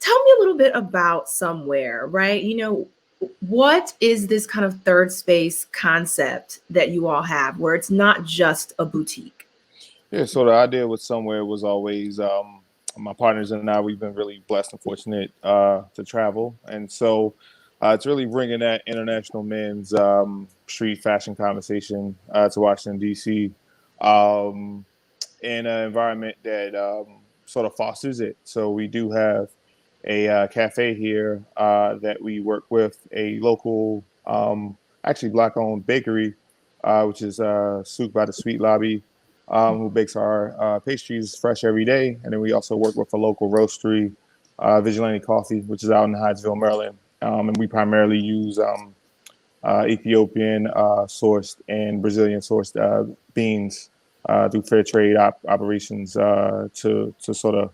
tell me a little bit about Somewhere, right? What is this kind of third space concept that you all have where it's not just a boutique? Yeah, so the idea with Somewhere was always my partners and I, we've been really blessed and fortunate to travel. And so it's really bringing that international men's street fashion conversation to Washington, D.C. Um, in an environment that sort of fosters it. So we do have a cafe here that we work with a local, actually black-owned bakery, which is Souk by the Sweet Lobby, who bakes our pastries fresh every day. And then we also work with a local roastery, Vigilante Coffee, which is out in Hyattsville, Maryland. And we primarily use Ethiopian sourced and Brazilian sourced beans through fair trade operations to sort of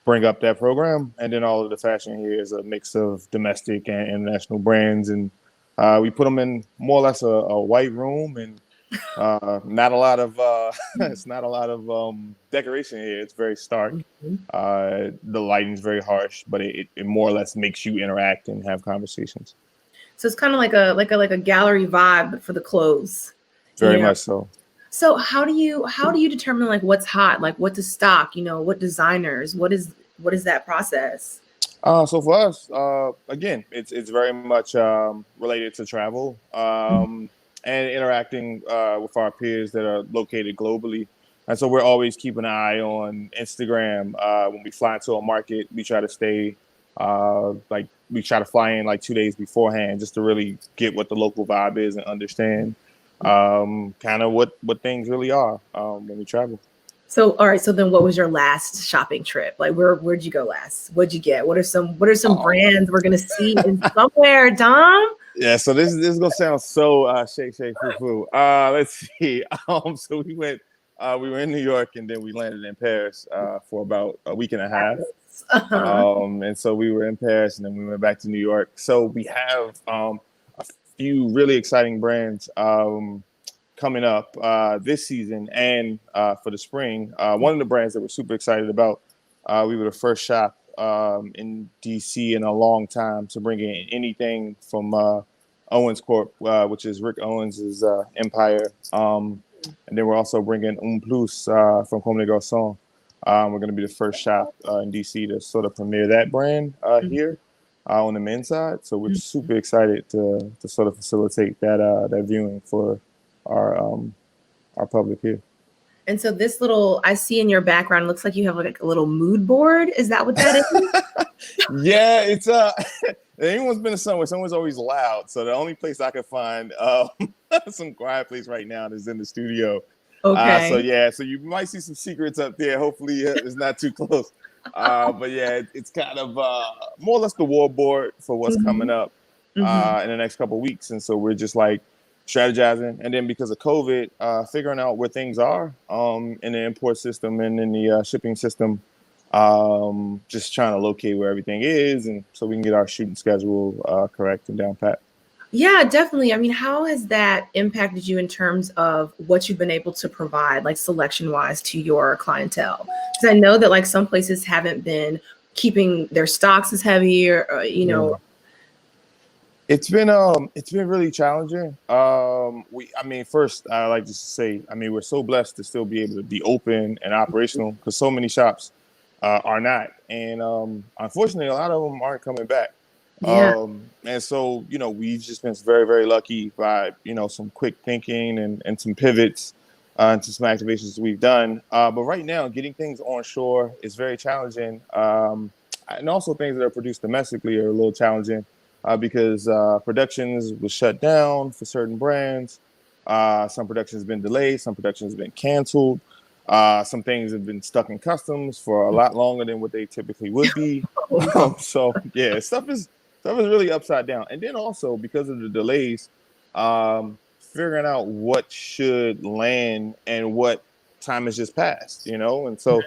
bring up that program. And then all of the fashion here is a mix of domestic and international brands. And we put them in more or less a white room and not a lot of it's not a lot of decoration here. It's very stark. Mhm. The lighting's very harsh, but it more or less makes you interact and have conversations. So it's kind of like a gallery vibe but for the clothes. Very Yeah. much so. So how do you determine like what's hot, like what to stock, what designers, what is that process? So for us, again, it's very much related to travel and interacting with our peers that are located globally. And so we're always keeping an eye on Instagram. When we fly into a market, we try to stay like we try to fly in like 2 days beforehand just to really get what the local vibe is and understand kind of what things really are when we travel. So all right, so then what was your last shopping trip? Like where'd you go last? What'd you get? What are some brands we're gonna see in Somewhere, Dom? Yeah, so this is gonna sound so shake foo foo. Let's see. So we were in New York and then we landed in Paris for about a week and a half. Uh-huh. And so we were in Paris and then we went back to New York. So we have a few really exciting brands coming up this season and for the spring. One of the brands that we're super excited about, we were the first shop in DC in a long time to bring in anything from Owens Corp, which is Rick Owens' empire. And then we're also bringing Un Plus from Comme des Garçons. We're going to be the first shop in DC to sort of premiere that brand here on the men's side. So we're super excited to sort of facilitate that viewing for our public here. And so this little I see in your background looks like you have like a little mood board. Is that what that is? Yeah, it's anyone's been to somewhere, someone's always loud. So the only place I could find some quiet place right now is in the studio. So Okay. yeah, so you might see some secrets up there. Hopefully it's not too close. But yeah, it's kind of more or less the war board for what's coming Mhm. up Mhm. in the next couple of weeks. And so we're just like strategizing. And then because of COVID, figuring out where things are in the import system and in the shipping system, just trying to locate where everything is. And so we can get our shooting schedule correct and down pat. Yeah, definitely. I mean, how has that impacted you in terms of what you've been able to provide, like selection wise, to your clientele? Because I know that like some places haven't been keeping their stocks as heavy, Yeah. It's been really challenging. I mean, first I like just to say, I mean, we're so blessed to still be able to be open and operational because so many shops are not, and unfortunately, a lot of them aren't coming back. yeah. And so we've just been very very lucky by some quick thinking and some pivots into some activations we've done. But right now, getting things on shore is very challenging, and also things that are produced domestically are a little challenging because productions was shut down for certain brands. Some production has been delayed. Some production has been canceled. Some things have been stuck in customs for a lot longer than what they typically would be. Oh, no. So yeah, stuff is really upside down. And then also because of the delays, figuring out what should land and what time has just passed. And so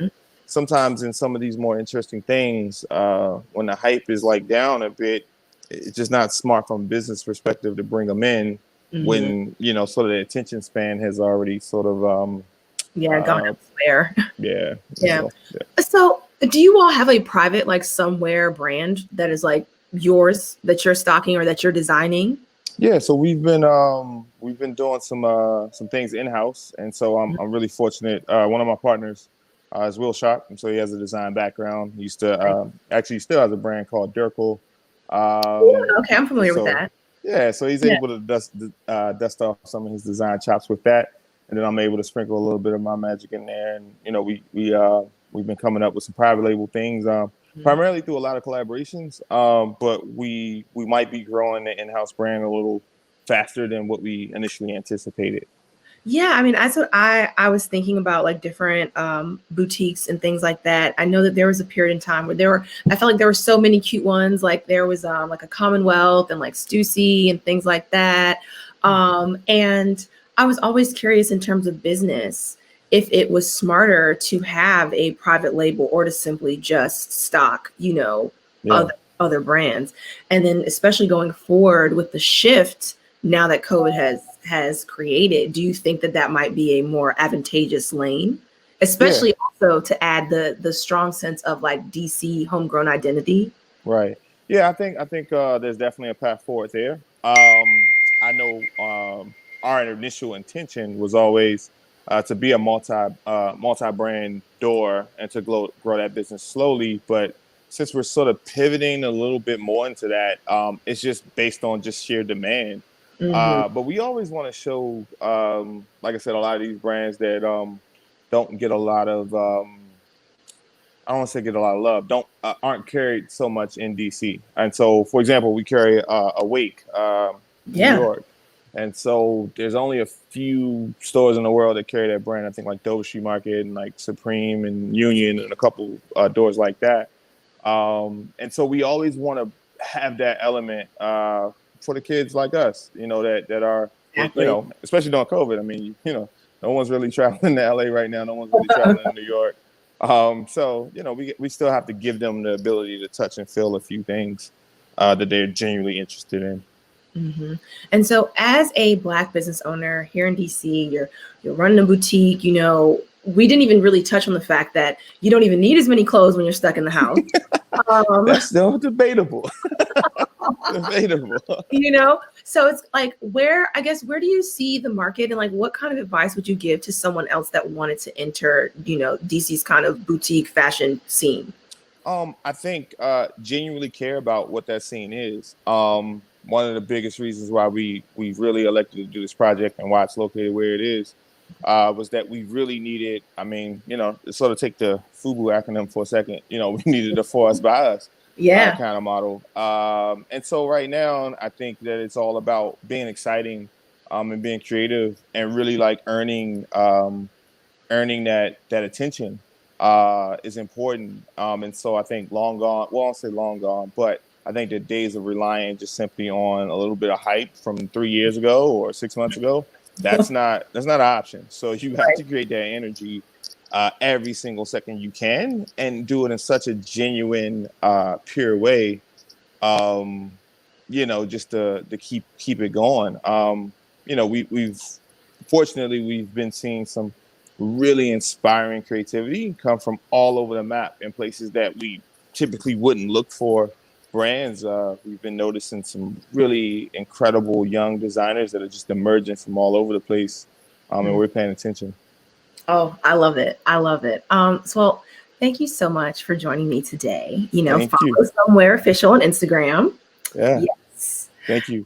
sometimes in some of these more interesting things, when the hype is like down a bit, it's just not smart from a business perspective to bring them in Mhm. when sort of the attention span has already sort of Yeah, gone uh elsewhere. yeah. Yeah. So yeah. So Do you all have a private, like somewhere brand that is like yours that you're stocking or that you're designing? Yeah, so we've been doing some things in house, and so I'm really fortunate. One of my partners is Will Sharp, and so he has a design background. He used to actually he still has a brand called Dirkle. Yeah, Um, okay, I'm and familiar with so that. yeah, so he's Yeah. able to dust off some of his design chops with that, and then I'm able to sprinkle a little bit of my magic in there. And we've been coming up with some private label things. Mhm. Primarily through a lot of collaborations. But we might be growing the in-house brand a little faster than what we initially anticipated. Yeah, I mean, that's what I was thinking about, like different boutiques and things like that. I know that there was a period in time where I felt like there were so many cute ones. Like there was like a Commonwealth and like Stussy and things like that. And I was always curious in terms of business if it was smarter to have a private label or to simply just stock, Yeah, other brands. And then especially going forward with the shift now that COVID has created, do you think that that might be a more advantageous lane, yeah, especially also to add the strong sense of like DC homegrown identity? right. Yeah, I think there's definitely a path forward there. I know our initial intention was always to be a multi brand door and to grow that business slowly. But since we're sort of pivoting a little bit more into that, it's just based on just sheer demand. Hmm. But we always want to show, like I said, a lot of these brands that don't get a lot of I don't want to say get a lot of love. Don't aren't carried so much in DC. And so, for example, we carry Awake in New Yeah. York, and so there's only a few stores in the world that carry that brand. I think like Dover Street Market and like Supreme and Union and a couple doors like that. And so we always want to have that element for the kids like us, that are, Exactly. especially during COVID. I mean, no one's really traveling to LA right now. No one's really traveling to New York. So we still have to give them the ability to touch and feel a few things that they're genuinely interested in. Hmm. And so, as a Black business owner here in DC, you're running a boutique. We didn't even really touch on the fact that you don't even need as many clothes when you're stuck in the house. Um, That's still debatable. Debatable. so it's like, where do you see the market, and like what kind of advice would you give to someone else that wanted to enter, DC's kind of boutique fashion scene? I think genuinely care about what that scene is. One of the biggest reasons why we really elected to do this project and why it's located where it is was that we really needed. I mean, sort of take the FUBU acronym for a second. We needed a for us by us Yeah. kind of model. And so right now, I think that it's all about being exciting and being creative and really like earning that attention is important. And so I think long gone. Well, I won't say long gone, but I think the days of relying just simply on a little bit of hype from 3 years ago or 6 months ago, that's not an option. So you have Right. to create that energy every single second you can, and do it in such a genuine, pure way. Um, just to keep it going. We've fortunately we've been seeing some really inspiring creativity come from all over the map in places that we typically wouldn't look for brands. We've been noticing some really incredible young designers that are just emerging from all over the place, and we're paying attention. Oh, I love it. I love it. Well, thank you so much for joining me today. Thank you. Follow Somewhere Official on Instagram. Yeah, Yes. thank you.